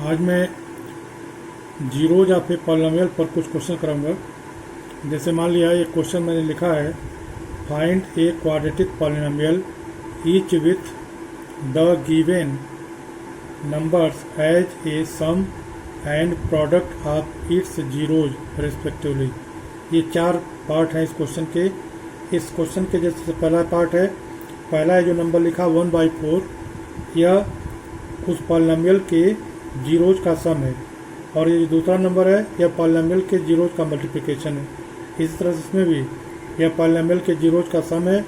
आज मैं जीरोज या फिर पॉलिनोमियल पर कुछ क्वेश्चन कराऊंगा। जैसे मान लिया एक क्वेश्चन मैंने लिखा है, find a quadratic polynomial each with the given numbers as a sum and product of its zeroes respectively. ये चार पार्ट हैं इस क्वेश्चन के। इस क्वेश्चन के जैसे पहला पार्ट है, पहला है जो नंबर लिखा 1/4, यह उस पॉलिनोमियल के जीरोज का सम है, और ये जो दूसरा नंबर है यह पॉलिनोमियल के जीरोज का मल्टीप्लिकेशन है। इसी तरह से इसमें भी यह पॉलिनोमियल के जीरोज का सम है,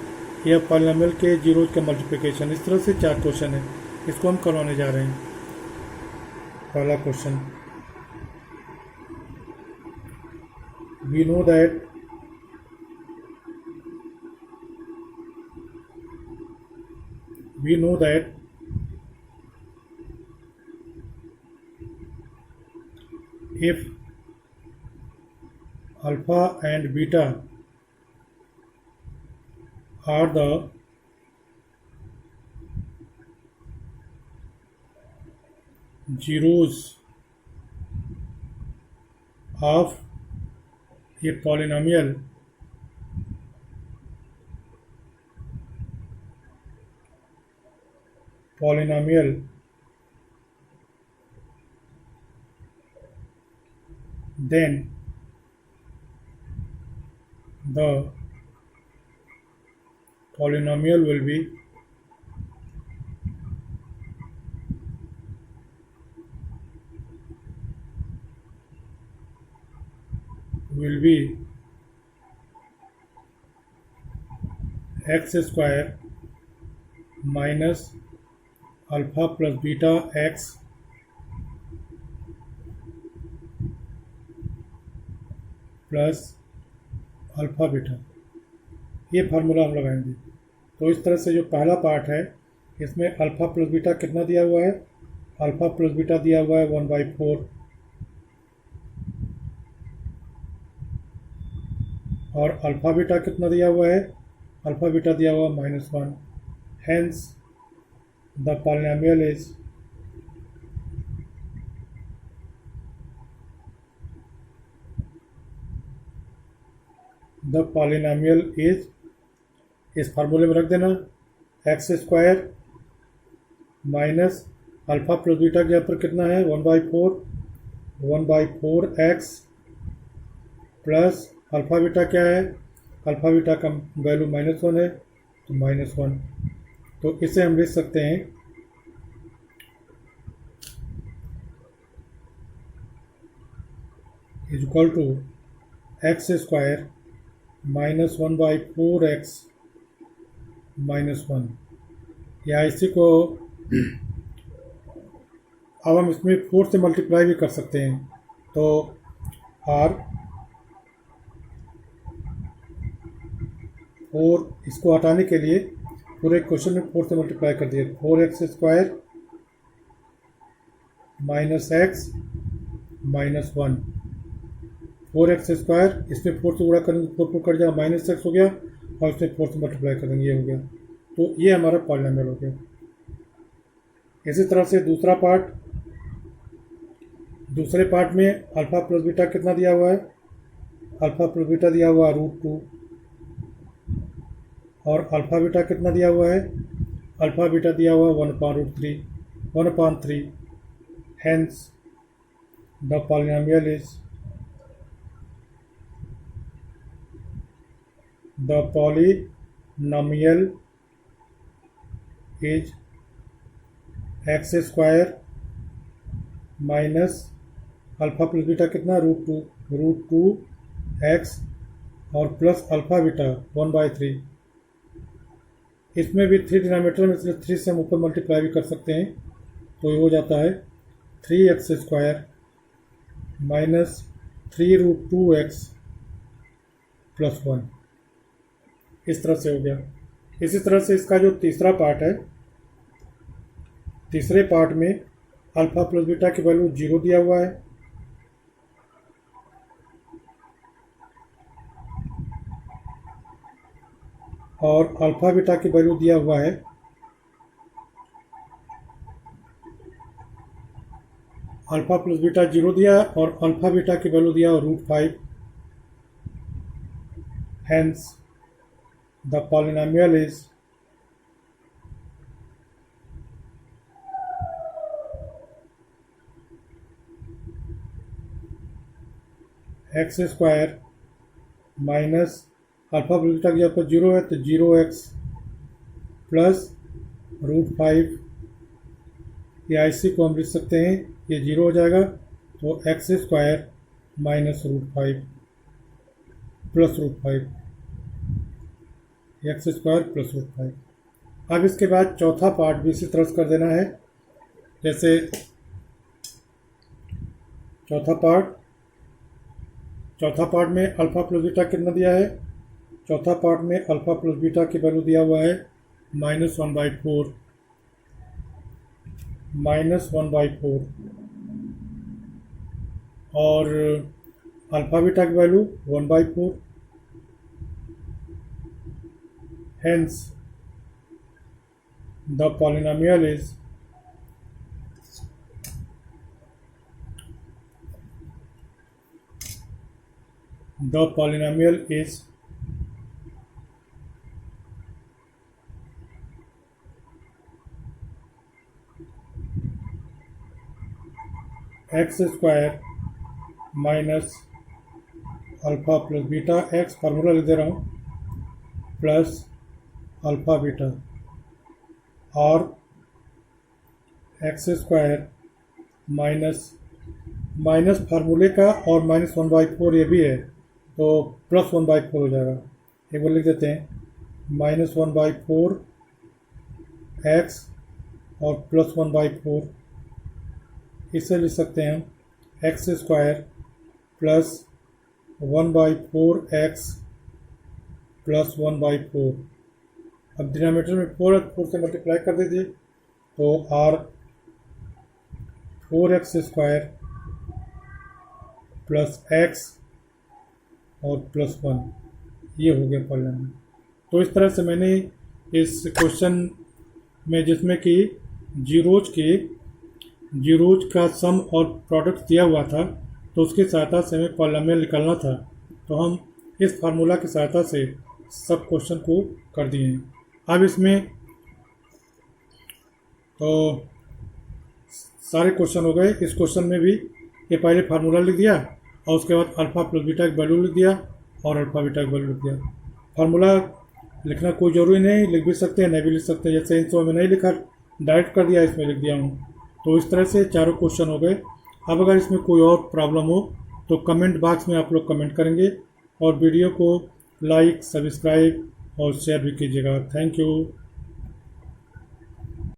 यह पॉलिनोमियल के जीरोज का मल्टीप्लिकेशन। इस तरह से चार क्वेश्चन है, इसको हम करवाने जा रहे हैं। पहला question, we know that if alpha and beta are the zeros of a polynomial, then the polynomial will be x square minus alpha plus beta x plus alpha beta. ये फार्मूला हम लगाएंगे। तो इस तरह से जो पहला पार्ट है इसमें अल्फ़ा प्लस बीटा कितना दिया हुआ है, अल्फ़ा प्लस बीटा दिया हुआ है 1/4, और अल्फ़ा बीटा कितना दिया हुआ है, अल्फ़ा बीटा दिया हुआ है -1। हेंस द पॉलिनोमियल इज इस फार्मूले में रख देना, x square minus alpha plus beta के यहाँ पर कितना है 1/4 एक्स प्लस अल्फ़ा बीटा क्या है, अल्फ़ा बीटा का वैल्यू -1 है तो -1। तो इसे हम लिख सकते हैं is equal to x square minus 1/4 x -1, या इसी को अब हम इसमें 4 से मल्टीप्लाई भी कर सकते हैं। तो आर 4, इसको हटाने के लिए पूरे क्वेश्चन में 4 से मल्टीप्लाई कर दिए, 4x square minus x -1, 4x square, इसमें 4 से गुणा करेंगे 4 कट जाएगा, -x हो गया, और इसमें 4 से मल्टीप्लाई करेंगे, ये हो गया। तो ये हमारा पॉलिनोमियल हो गया। इसी तरह से दूसरे पार्ट में अल्फ़ा प्लस बीटा कितना दिया हुआ है, अल्फ़ा प्लस बीटा दिया हुआ है √2, और अल्फ़ा बीटा कितना दिया हुआ है, अल्फ़ा बीटा दिया हुआ है 1/3। Hence the polynomial is x square minus alpha plus beta कितना √2 एक्स और प्लस अल्फ़ा बीटा 1/3। इसमें भी 3 डिनोमिनेटर में, इसलिए 3 से हम ऊपर मल्टीप्लाई भी कर सकते हैं। तो ये हो जाता है 3x square minus 3√2x plus 1। इस तरह से हो गया। इसी तरह से इसका जो तीसरा पार्ट है, तीसरे पार्ट में अल्फ़ा प्लस बीटा की वैल्यू 0 दिया हुआ है, और अल्फ़ा बीटा की वैल्यू दिया हुआ है अल्फ़ा प्लस बीटा 0 दिया और अल्फ़ा बीटा की वैल्यू दिया √5। Hence the polynomial is x² minus alpha plus beta की जब पर 0 है तो 0x प्लस √5। या इसी को हम लिख सकते हैं, ये 0 हो जाएगा तो x² minus √5 plus √5, x² plus √5। अब इसके बाद चौथा पार्ट भी इसी तरह से कर देना है। जैसे चौथा पार्ट में अल्फ़ा प्लस बीटा कितना दिया है? चौथा पार्ट में अल्फ़ा प्लस बीटा की वैल्यू दिया हुआ है -1/4 और अल्फ़ा बीटा की value 1/4। Hence the polynomial is x² minus alpha plus beta, x formula लिख दे रहा हूँ, प्लस अल्फ़ा बीटा और x² माइनस फार्मूले का और -1/4 ये भी है तो +1/4 हो जाएगा। एक बार लिख देते हैं, -1/4 x और +1/4, इसे लिख सकते हैं हम x² प्लस 1/4x प्लस 1/4। अब डिनोमिनेटर में 4 से मल्टीप्लाई कर दीजिए तो r 4x² प्लस x और +1, ये हो गया पॉलिनोमियल। तो इस तरह से मैंने इस क्वेश्चन में, जिसमें कि जीरोज का सम और प्रोडक्ट दिया हुआ था, तो उसकी सहायता से हमें पॉलिनोमियल निकालना था, तो हम इस फार्मूला की सहायता से सब क्वेश्चन को कर दिए हैं। अब इसमें तो सारे क्वेश्चन हो गए। इस क्वेश्चन में भी ये पहले फार्मूला लिख दिया और उसके बाद अल्फ़ा प्लस बीटा की वैल्यू लिख दिया और अल्फ़ा बीटा की वैल्यू लिख दिया। फार्मूला लिखना कोई ज़रूरी नहीं, लिख भी सकते हैं, नहीं भी लिख सकते हैं। जैसे इन में नहीं लिखा, डायरेक्ट कर दिया, इसमें लिख दिया हूँ। तो इस तरह से चारों क्वेश्चन हो गए। अब अगर इसमें कोई और प्रॉब्लम हो तो कमेंट बॉक्स में आप लोग कमेंट करेंगे और वीडियो को लाइक, सब्सक्राइब और शेयर भी कीजिएगा। Thank you.